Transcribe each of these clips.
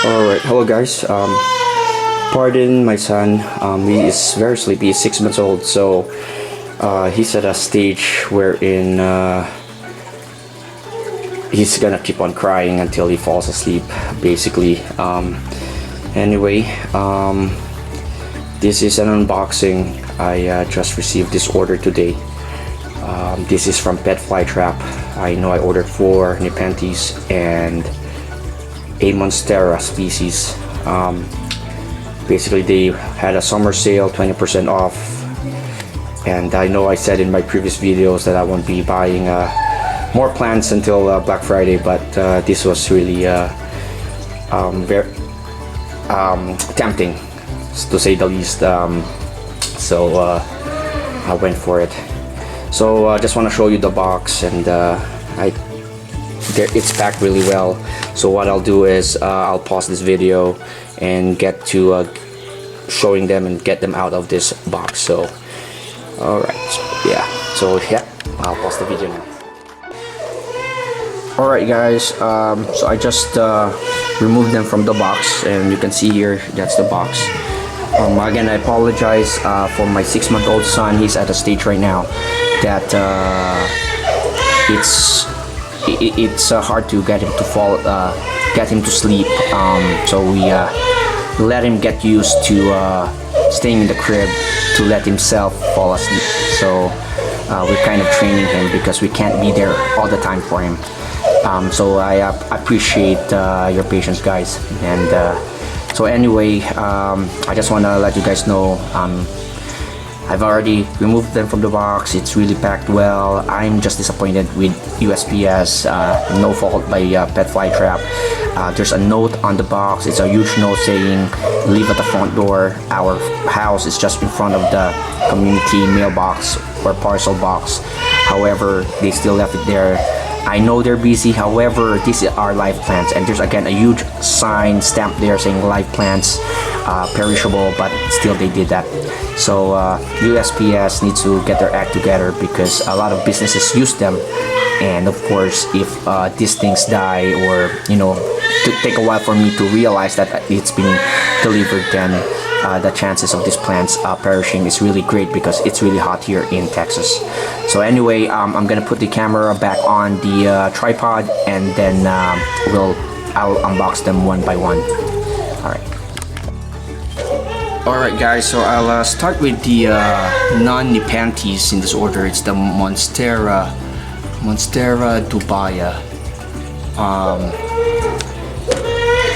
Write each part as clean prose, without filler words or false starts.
Alright, hello guys. Pardon my son. He is very sleepy. He's 6 months old, so he's at a stage wherein he's gonna keep on crying until he falls asleep, basically. Anyway, this is an unboxing. I just received this order today. This is from Pet Fly Trap. I know I ordered 4 Nepenthes and a Monstera species. Basically they had a summer sale, 20% off, and I know I said in my previous videos that I won't be buying more plants until Black Friday, but this was really very tempting, to say the least. So I went for it. So I just want to show you the box, and it's packed really well. So what I'll do is I'll pause this video and get to showing them and get them out of this box. So alright, so yeah, I'll pause the video now. Alright guys, so I just removed them from the box, and you can see here, that's the box. Again, I apologize for my 6-month-old son. He's at a stage right now that it's hard to get him to get him to sleep. So we let him get used to staying in the crib to let himself fall asleep. So we're kind of training him because we can't be there all the time for him. So I appreciate your patience, guys. And so anyway, I just want to let you guys know I've already removed them from the box. It's really packed well. I'm just disappointed with USPS. No fault by Pet Fly Trap. There's a note on the box. It's a huge note saying leave at the front door. Our house is just in front of the community mailbox or parcel box. However, they still left it there. I know they're busy. However, these are live plants, and there's again a huge sign stamped there saying live plants, perishable, but still they did that. So USPS needs to get their act together, because a lot of businesses use them, and of course if these things die, or to take a while for me to realize that it's been delivered, then the chances of these plants perishing is really great, because it's really hot here in Texas. So anyway, I'm gonna put the camera back on the tripod, and then I'll unbox them one by one. Alright guys, so I'll start with the non-Nepenthes in this order. It's the Monstera dubia.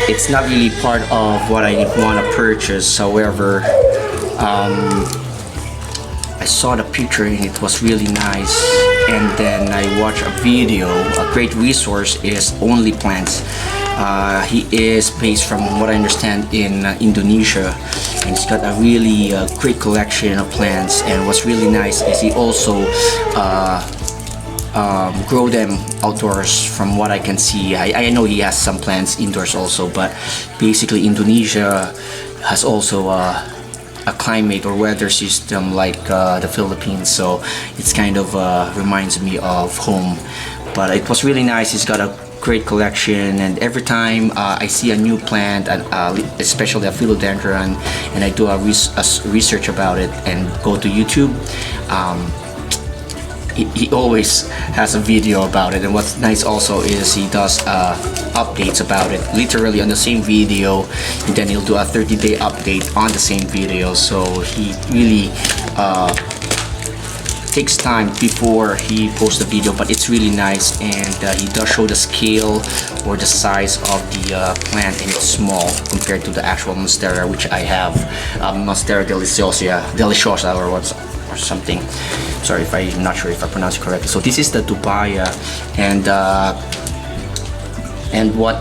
It's not really part of what I want to purchase. However, I saw the picture and it was really nice, and then I watched a video. A great resource is Only Plants. He is based, from what I understand, in Indonesia, and he's got a really great collection of plants. And what's really nice is he also grow them outdoors. From what I can see, I know he has some plants indoors also, but basically Indonesia has also a climate or weather system like the Philippines, so it's kind of reminds me of home. But it was really nice. He's got a great collection, and every time I see a new plant, and especially a philodendron, and I do a research about it and go to YouTube, he always has a video about it. And what's nice also is he does updates about it, literally on the same video, and then he'll do a 30-day update on the same video. So he really takes time before he posts the video, but it's really nice. And he does show the scale or the size of the plant, and it's small compared to the actual Monstera, which I have, Monstera deliciosa or something. Sorry if I'm not sure if I pronounced it correctly. So this is the dubia, and what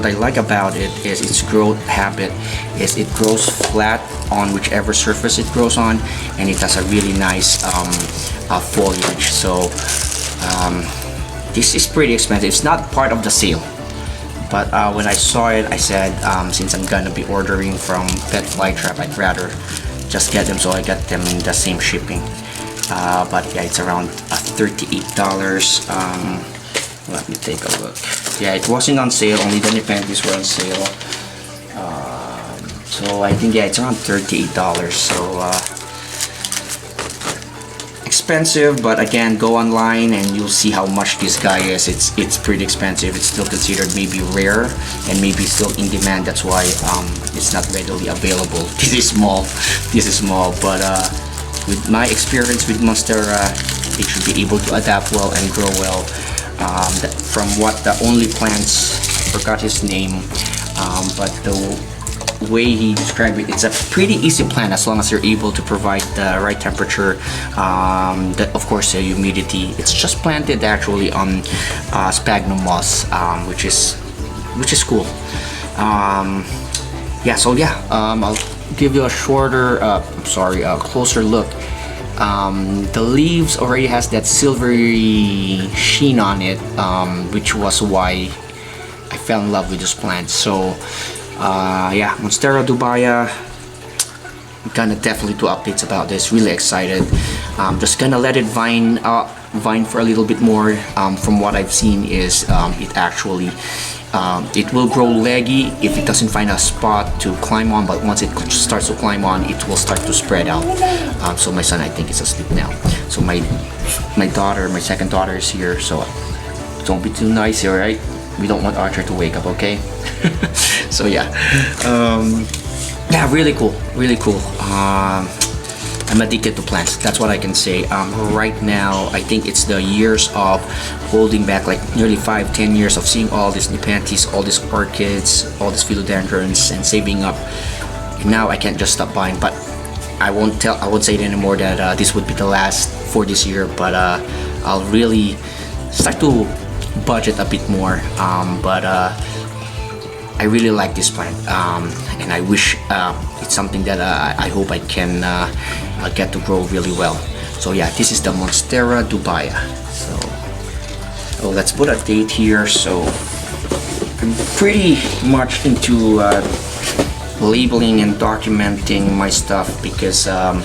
I like about it is its growth habit. Is it grows flat on whichever surface it grows on, and it has a really nice foliage. So this is pretty expensive. It's not part of the sale, but when I saw it, I said, since I'm gonna be ordering from Pet Fly Trap, I'd rather just get them, so I got them in the same shipping. But yeah, it's around $38. Let me take a look. Yeah, it wasn't on sale. Only the Nepenthes were on sale. So I think, yeah, it's around $38. So expensive, but again, go online and you'll see how much this guy is. It's pretty expensive. It's still considered maybe rare and maybe still in demand. That's why it's not readily available. This is small. This is small, but with my experience with Monstera, it should be able to adapt well and grow well. From what the only plants, I forgot his name, but the way he described it, it's a pretty easy plant as long as you're able to provide the right temperature, of course the humidity. It's just planted actually on sphagnum moss, which is cool. Yeah, so yeah, I'll give you a shorter, closer look. The leaves already has that silvery sheen on it, which was why I fell in love with this plant. So yeah, Monstera dubia, gonna definitely do updates about this. Really excited. Just gonna let it vine for a little bit more. From what I've seen is it actually it will grow leggy if it doesn't find a spot to climb on, but once it starts to climb on, it will start to spread out. So my son, I think, is asleep now. So my second daughter is here, so don't be too nice, alright? We don't want Archer to wake up, okay? So yeah, yeah, really cool, really cool. I'm addicted to plants, that's what I can say. Right now, I think it's the years of holding back, like nearly 5-10 years of seeing all these Nepenthes, all these orchids, all these philodendrons, and saving up. And now I can't just stop buying, but I won't say it anymore that this would be the last for this year, but I'll really start to budget a bit more. But I really like this plant, and I wish it's something that I hope I can get to grow really well. So yeah, this is the Monstera dubia. So let's put a date here. So I'm pretty much into labeling and documenting my stuff because I'm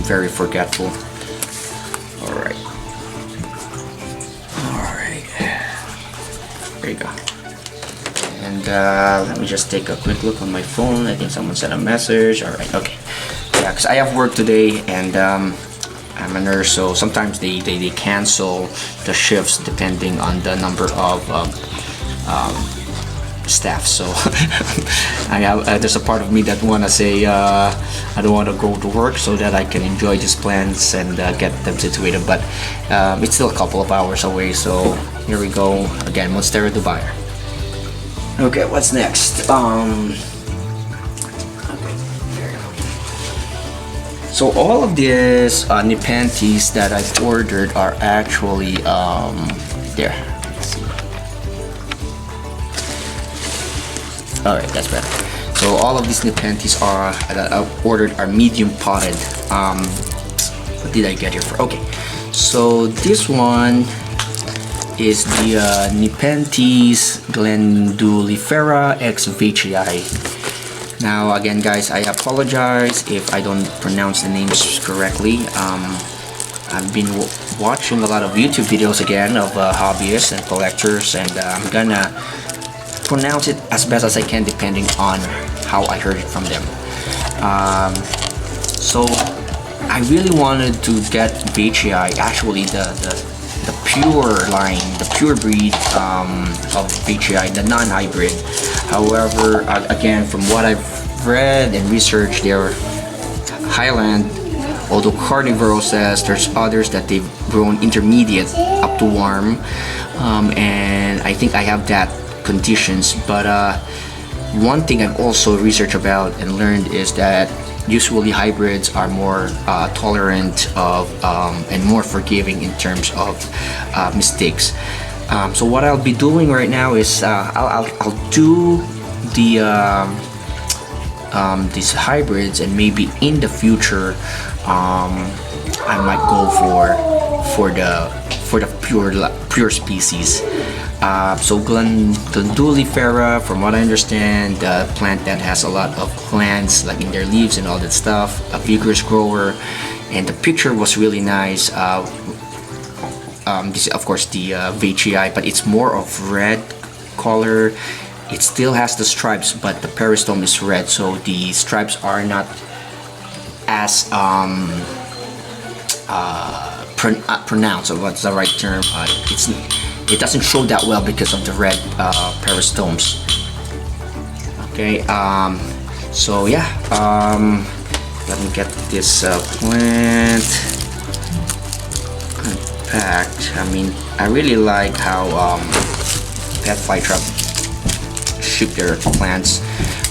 very forgetful. Alright, there you go. And let me just take a quick look on my phone. I think someone sent a message. Alright, okay. Yeah, because I have work today, and I'm a nurse, so sometimes they cancel the shifts depending on the number of staff. So there's a part of me that wanna say I don't want to go to work so that I can enjoy these plants and get them situated, but it's still a couple of hours away. So here we go again, Monstera dubia. Okay, what's next? Okay, there you go. So all of these Nepenthes that I've ordered are actually there. Let's see. All right, that's better. So all of these Nepenthes that I've ordered are medium potted. What did I get here for? Okay, so this one is the Nepenthes glandulifera ex veitchii. Now again guys, I apologize if I don't pronounce the names correctly. I've been watching a lot of YouTube videos again of hobbyists and collectors, and I'm gonna pronounce it as best as I can depending on how I heard it from them. So I really wanted to get veitchii, actually the pure line, the pure breed of veitchii, the non-hybrid. However, again, from what I've read and researched, they're highland, although carnivorous. There's others that they've grown intermediate up to warm, and I think I have that conditions. But one thing I've also researched about and learned is that usually hybrids are more tolerant of and more forgiving in terms of mistakes. So what I'll be doing right now is I'll do the these hybrids, and maybe in the future I might go for the pure species. So glandulifera, from what I understand, the plant that has a lot of glands like in their leaves and all that stuff, a vigorous grower, and the picture was really nice. This is of course the veitchii, but it's more of red color. It still has the stripes, but the peristome is red, so the stripes are not as pronounced, or what's the right term. It doesn't show that well because of the red peristomes. Okay, so yeah, let me get this plant unpacked. I mean, I really like how Pet Flytrap ship their plants.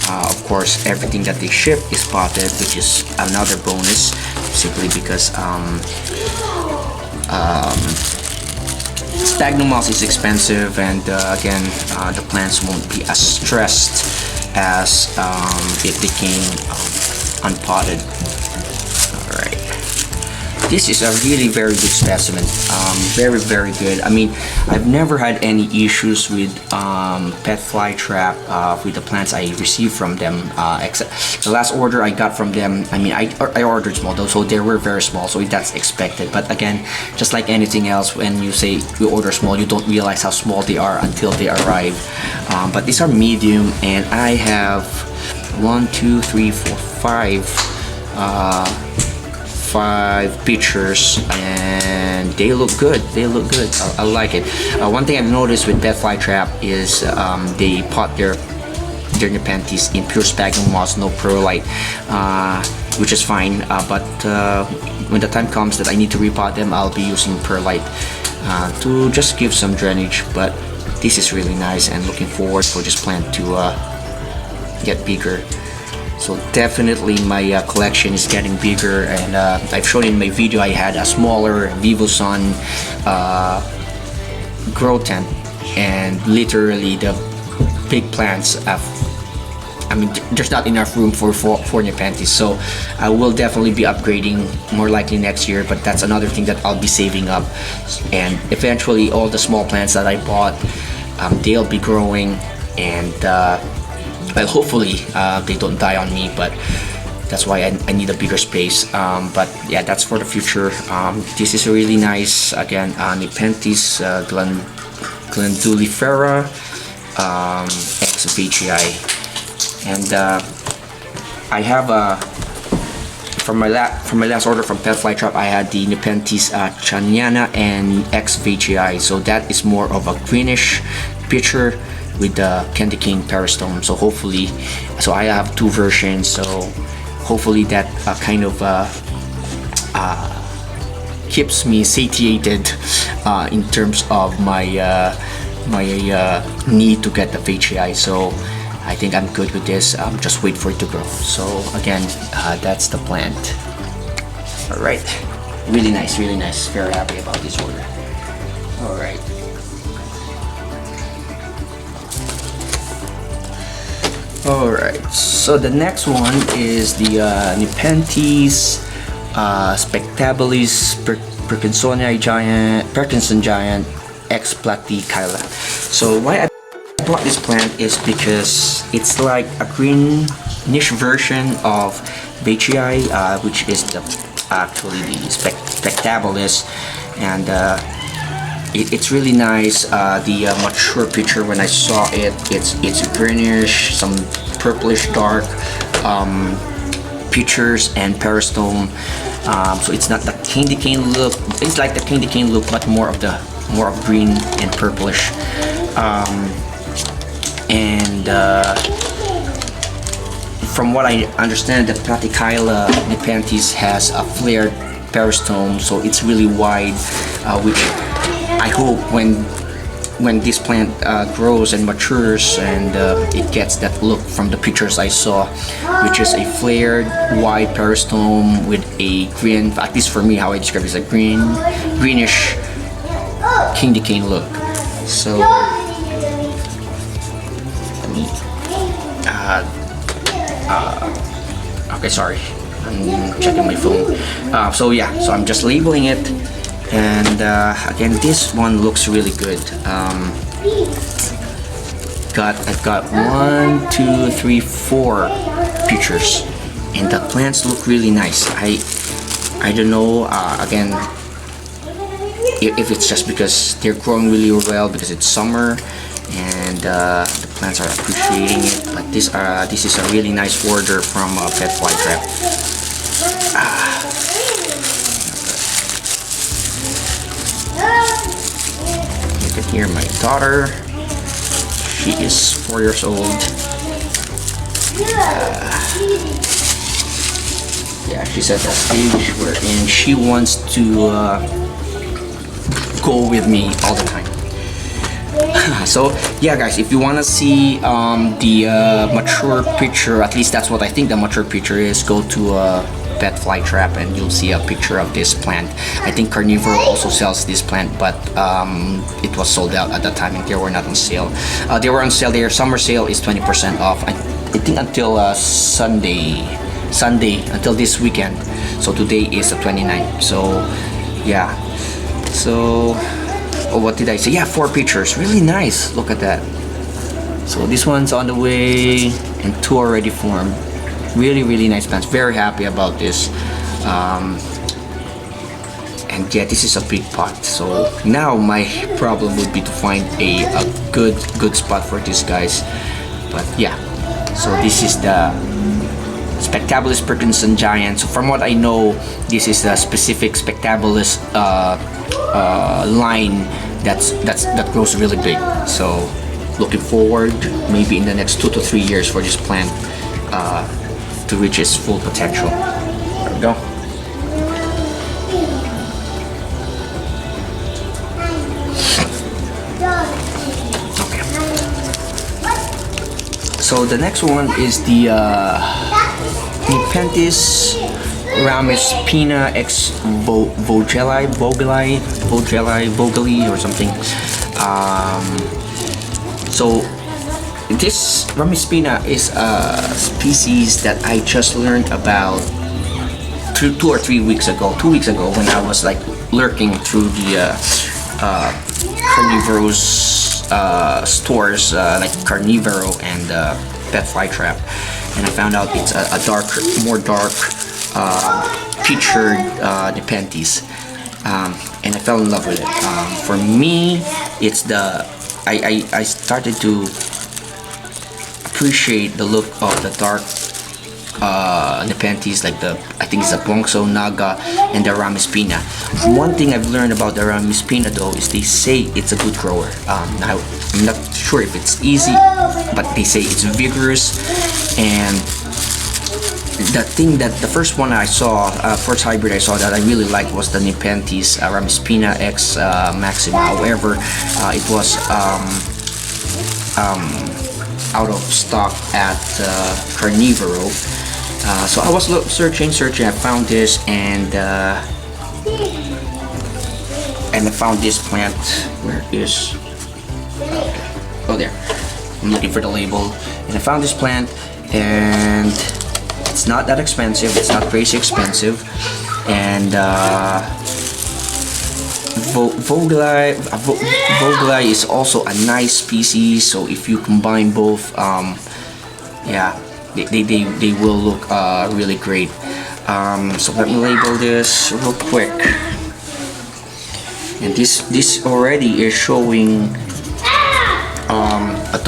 Of course, everything that they ship is potted, which is another bonus, simply because sphagnum moss is expensive, and again, the plants won't be as stressed as if they came unpotted. Alright, this is a really very good specimen. Very good. I mean, I've never had any issues with Pet Flytrap with the plants I received from them, except the last order I got from them. I mean, I ordered small though, so they were very small, so that's expected. But again, just like anything else, when you say you order small, you don't realize how small they are until they arrive. But these are medium, and I have 1, 2, 3, 4, 5 pictures, and they look good. I like it. One thing I've noticed with Pet Flytrap is they pot their Nepenthes in pure sphagnum moss, no perlite, which is fine, but when the time comes that I need to repot them, I'll be using perlite to just give some drainage. But this is really nice, and looking forward for this plant to get bigger. So definitely my collection is getting bigger, and I've shown in my video I had a smaller Vivosun grow tent, and literally the big plants I mean, there's not enough room for Nepenthes, so I will definitely be upgrading more likely next year, but that's another thing that I'll be saving up, and eventually all the small plants that I bought, they'll be growing, and well, hopefully they don't die on me, but that's why I need a bigger space. But yeah, that's for the future. This is really nice. Again, Nepenthes glandulifera ex VGI, and I have from my last order from Pet Flytrap, I had the Nepenthes Chaniana and ex VGI. So that is more of a greenish picture with the candy cane peristome. So hopefully, so I have 2 versions, so hopefully that kind of keeps me satiated in terms of my need to get the VGI. So I think I'm good with this. Just wait for it to grow. So again, that's the plant. All right, really nice. Very happy about this order. All right. Alright, so the next one is the Nepenthes Spectabilis Perkinson Giant X Platykyla. So why I bought this plant is because it's like a greenish version of VGI, which is actually the Spectabilis, and it's really nice. The mature picture, when I saw it, it's greenish, some purplish dark pictures and peristome. So it's not the candy cane look. It's like the candy cane look, but more of green and purplish. From what I understand, the Platykyla Nepenthes has a flared peristome, so it's really wide, which I hope when this plant grows and matures, and it gets that look from the pictures I saw, which is a flared wide peristome with a green, at least for me how I describe it, is a greenish candy cane look. So okay, sorry, I'm checking my phone. So yeah, so I'm just labeling it, and again, this one looks really good. I've got 1, 2, 3, 4 pictures, and the plants look really nice. I don't know, again, if it's just because they're growing really well because it's summer, and the plants are appreciating it. But this is a really nice order from Pet Fly Trap. You can hear my daughter. She is 4 years old. Yeah, she's at that stage wherein she wants to go with me all the time. So yeah, guys, if you want to see the mature picture, at least that's what I think the mature picture is, go to Pet Fly Trap and you'll see a picture of this plant. I think Carnivoro also sells this plant, but it was sold out at that time and they were not on sale. They were on sale. Their summer sale is 20% off. I think until Sunday, until this weekend. So today is the 29th. So yeah. So oh, what did I say? Yeah, 4 pictures. Really nice. Look at that. So this one's on the way and 2 already formed. Really nice plants. Very happy about this. And yeah, this is a big pot. So now my problem would be to find a good spot for these guys. But yeah, so this is the Spectabilis Perkinson Giant. So from what I know, this is a specific Spectabilis line that grows really big. So looking forward maybe in the next 2 to 3 years for this plant to reach its full potential. There we go. Okay. So the next one is the Nepenthes Rummyspina x Vogeli or something. So this Rummyspina is a species that I just learned about 2 or 3 weeks ago. 2 weeks ago, when I was like lurking through the Carnivoro's stores, like Carnivoro and Pet Fly Trap, and I found out it's a more dark featured Nepenthes, and I fell in love with it. For me, it's I started to appreciate the look of the dark Nepenthes, like I think it's the Bongso Naga and the Rummyspina. One thing I've learned about the Rummyspina though is they say it's a good grower. Now I'm not sure if it's easy, but they say it's vigorous. And the first one I saw, first hybrid I saw that I really liked was the Nepenthes Rummyspina X Maxima. However, it was out of stock at Carnivoro. So I was searching. I found this, and I found this plant. Where is? Okay. Oh, there. I'm looking for the label, and I found this plant, and it's not that expensive. It's not crazy expensive, and Vogeli is also a nice species. So if you combine both, yeah, they will look really great. So let me label this real quick. And this already is showing a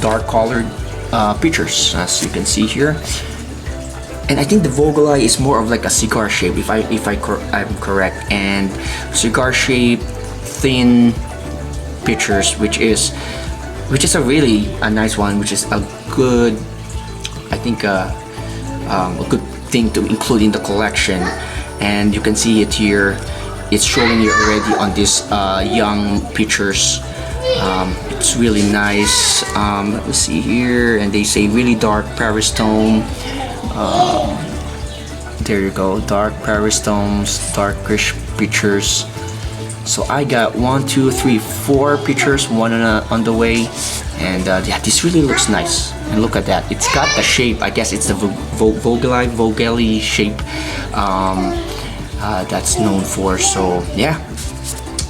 dark colored pictures, as you can see here. And I think the Vogeli is more of like a cigar shape, if I'm correct, and cigar shape, thin pictures, which is a really nice one, which is a good, I think a good thing to include in the collection. And you can see it here. It's showing you already on these young pictures. It's really nice. Let me see here, and they say really dark Paristome. There you go, dark Peristomes, darkish pictures. So I got 1, 2, 3, 4 pictures, one on the way, and yeah, this really looks nice. And look at that, it's got the shape. I guess it's the Vogeli shape that's known for. So yeah,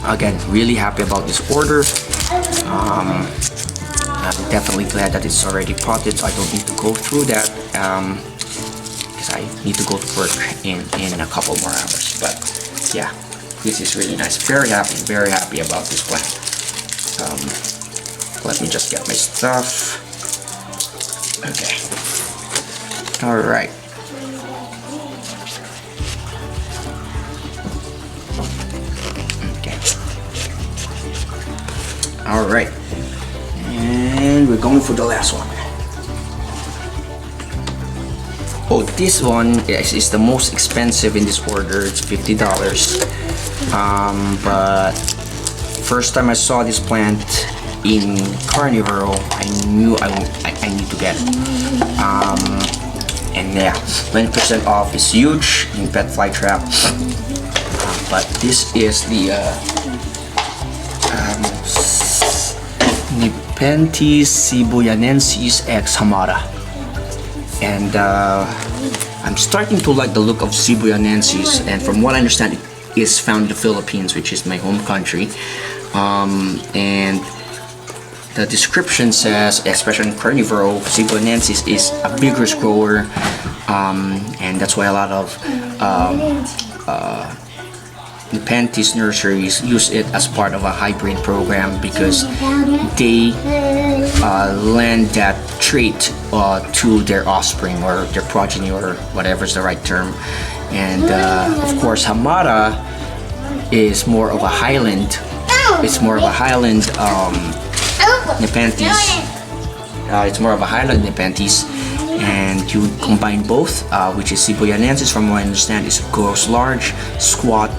again, really happy about this order. I'm definitely glad that it's already potted, so I don't need to go through that. Because I need to go to work in a couple more hours. But yeah, this is really nice. Very happy about this plant. Let me just get my stuff. Okay. Alright. Okay. Alright. And we're going for the last one. Oh, this one is the most expensive in this order. It's $50. But first time I saw this plant in Carnivoro, I knew I need to get it. And yeah, 20% off is huge in Pet Fly Trap. But this is the Nepenthes x Hamada. And I'm starting to like the look of Cebuyanensis, and from what I understand, it is found in the Philippines, which is my home country. And the description says, especially in Carnivoro, Cebuyanensis is a vigorous grower, and that's why a lot of Nepenthes nurseries use it as part of a hybrid program, because they lend that trait to their offspring or their progeny, or whatever is the right term. And of course, Hamada is more of a highland. It's more of a highland Nepenthes. It's more of a highland Nepenthes, and you combine both, which is Cebuyanensis, from what I understand, is grows large, squat,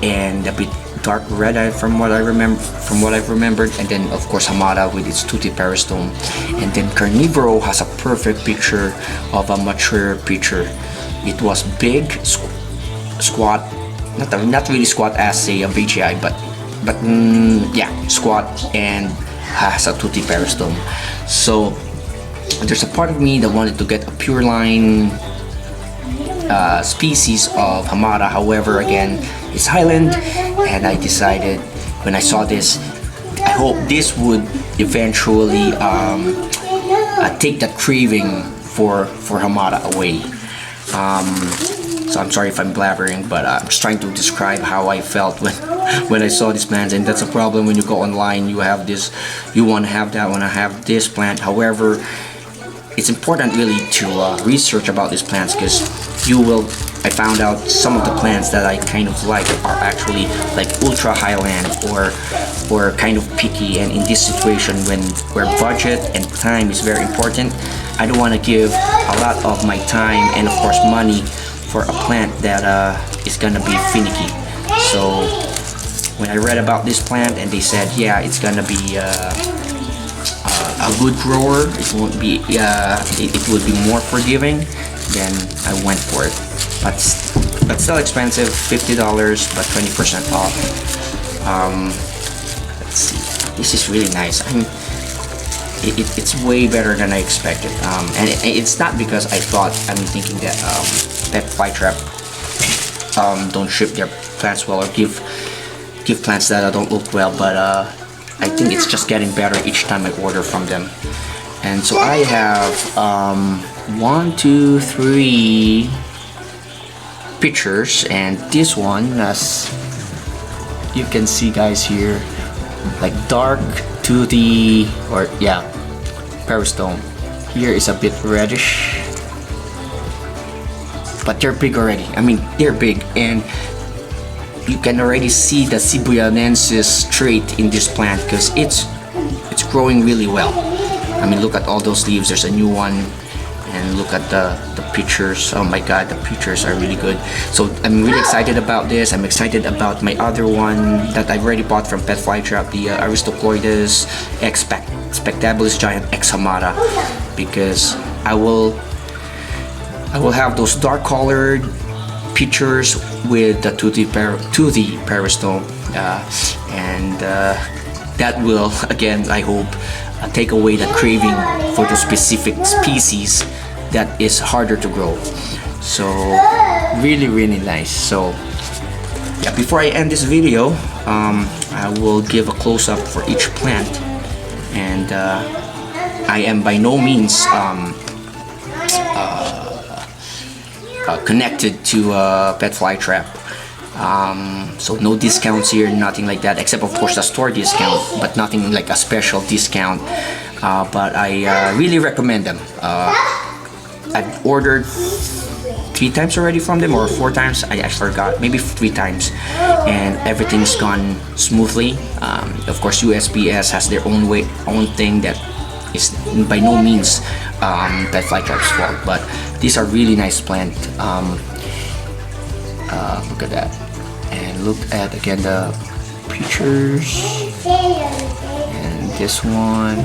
and a bit dark red from what I've remembered. And then of course Hamada with its toothy peristome. And then Carnivoro has a perfect picture of a mature picture. It was big, squat, not really squat as say a BGI, but yeah, squat, and has a toothy peristome. So there's a part of me that wanted to get a pure line species of Hamada. However, again, it's highland, and I decided when I saw this, I hope this would eventually take that craving for Hamada away. So I'm sorry if I'm blabbering, but I'm just trying to describe how I felt when I saw this plant. And that's a problem when you go online. You have this, you want to have that, want to have this plant. However, it's important really to research about these plants, because I found out some of the plants that I kind of like are actually like ultra highland or kind of picky. And in this situation, where budget and time is very important, I don't want to give a lot of my time and of course money for a plant that is gonna be finicky. So when I read about this plant and they said, yeah, it's gonna be a good grower, it won't be it would be more forgiving, then I went for it. But still expensive, $50, but 20% off. Let's see, this is really nice. It's way better than I expected, and it's not because I'm thinking that Pet Fly Trap don't ship their plants well, or give plants that don't look well, but I think it's just getting better each time I order from them. And so I have 1, 2, 3 pictures, and this one, as you can see guys here, like dark to the, or yeah, peristome. Here is a bit reddish, but they're big already. I mean, they're big, and you can already see the Cebuyanensis trait in this plant, because it's growing really well. I mean, look at all those leaves. There's a new one, and look at the pictures. Oh my god, the pictures are really good. So I'm really excited about this. I'm excited about my other one that I've already bought from Pet Fly Trap, the Aristocloides X Spectabilis Giant X Hamada, because I will have those dark colored pictures with the toothy peristome, and that will, again, I hope, take away the craving for the specific species that is harder to grow. So really nice. So yeah, before I end this video, I will give a close-up for each plant. And I am by no means connected to Pet Fly Trap. So no discounts here, nothing like that, except of course the store discount, but nothing like a special discount. But I really recommend them. I've ordered 3 times already from them, or 4 times, I forgot, maybe 3 times, and everything's gone smoothly. Of course USPS has their own thing that is by no means Pet Fly Trap's fault, but these are really nice plant. Look at that, and look at again the pictures, and this one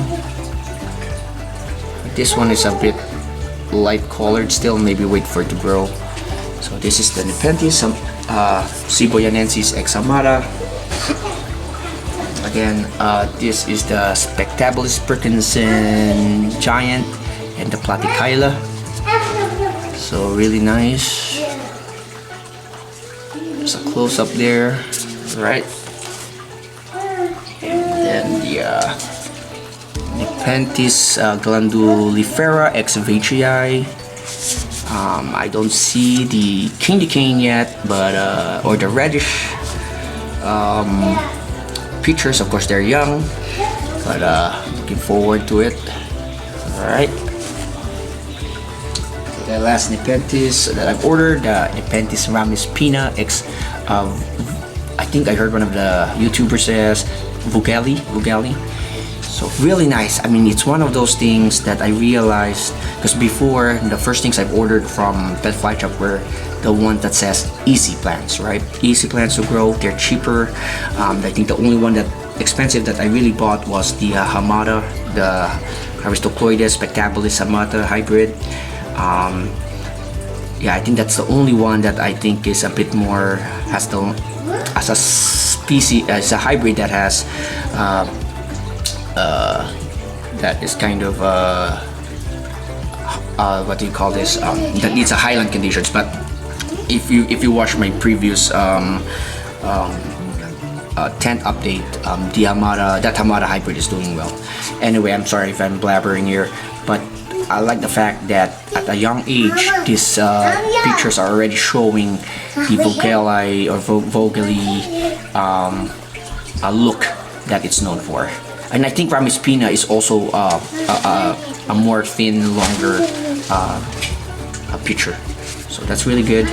is a bit light colored still, maybe wait for it to grow. So this is the Nepenthes, Siboyanensis ex Hamada. Again, this is the Spectabilis Perkinson Giant and the Platykyla. So really nice. There's a close up there, right? And then the Nepenthes glandulifera ex Veitrii. I don't see the candy cane yet, but or the reddish pictures. Of course, they're young, but looking forward to it. All right. The last Nepenthes that I've ordered, Nepenthes Rummyspina ex. I think I heard one of the YouTubers says Vogeli. So really nice. I mean, it's one of those things that I realized, because before the first things I've ordered from Pet Fly Trap were the one that says easy plants, right? Easy plants to grow. They're cheaper. I think the only one that expensive that I really bought was the Hamada, the Aristocloides Spectabilis Hamada hybrid. Yeah, I think that's the only one that I think is a bit more, has the, as a species, as a hybrid that has that is kind of what do you call this, that needs a highland conditions. But if you watch my previous tent update, the Hamada, that Hamada hybrid is doing well. Anyway, I'm sorry if I'm blabbering here, but I like the fact that at a young age these pictures are already showing the Vogeli or Vogeli look that it's known for. And I think Rummyspina is also a more thin, longer picture. So that's really good.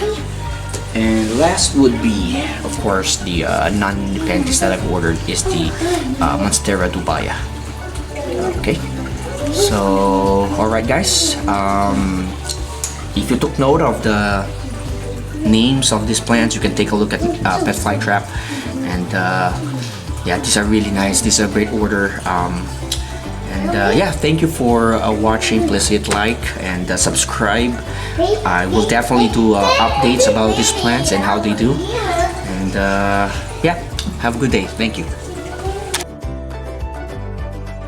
And last would be, of course, the non-Nepenthes that I've ordered is the Monstera dubia. Okay. So, alright guys. If you took note of the names of these plants, you can take a look at Pet Fly Trap. And yeah, these are really nice. These are a great order. Yeah, thank you for watching. Please hit like and subscribe. I will definitely do updates about these plants and how they do. And yeah, have a good day. Thank you.